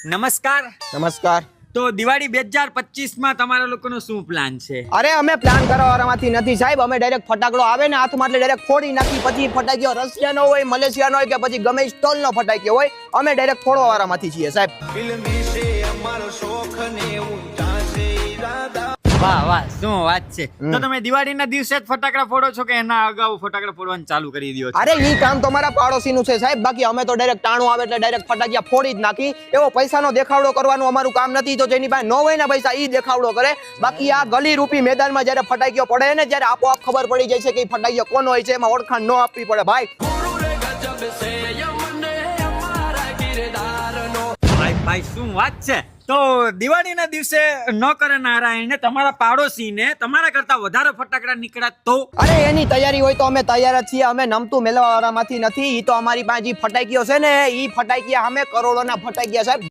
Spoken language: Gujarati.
નમસ્કાર. નમસ્કાર. તો દિવાળી 2025 માં તમારા લોકોનો શું પ્લાન છે? અરે અમે પ્લાન કરવામાંથી નથી સાહેબ, અમે ડાયરેક્ટ ફટાકડો આવે ને હાથમાં એટલે ડાયરેક્ટ ફોડી નાખી. પછી ફટાકીઓ રશિયાનો હોય, મલેશિયાનો હોય કે પછી ગમે સ્ટોલનો ફટાકીઓ હોય, અમે ડાયરેક્ટ ફોડવા વાળામાંથી છીએ સાહેબ. વાહ વાહ, શું વાત છે. તો તમે દિવાળીના દિવસે જ ફટાકડા ફોડો છો કે એના અગાઉ ફટાકડા ફોડવાનું ચાલુ કરી દો છો? અરે ઈ કામ તો મારા પાડોશીનું છે સાહેબ, બાકી અમે તો ડાયરેક્ટ ટાણું આવે એટલે ડાયરેક્ટ ફટાકિયા ફોડી જ નાખી. એવો પૈસાનો દેખાવડો કરવાનું અમારું કામ નથી. તો જેની પાસે ન હોય ને પૈસા ઈ દેખાવડો કરે. બાકી આ ગલી રૂપી મેદાનમાં જ્યારે ફટાકીઓ પડે ને ત્યારે આપોઆપ ખબર પડી જાય છે કે ઈ ફટાકીઓ કોનો હોય છે, એમાં ઓળખાણ ન આપવી પડે ભાઈ. ભાઈ શું વાત છે. તો દિવાળીના દિવસે ન કરે નારાયણ તમારા પાડોશીને તમારા કરતા વધારે ફટાકડા નીકળ્યા તો? અરે એની તૈયારી હોય તો અમે તૈયાર જ છીએ. અમે નમતું મેળવવા વાળામાંથી નથી. ઈ તો અમારી પાસે ફટાકીઓ છે ને, ઈ ફટાકીયા અમે કરોડોના ફટાકીયા સાહેબ.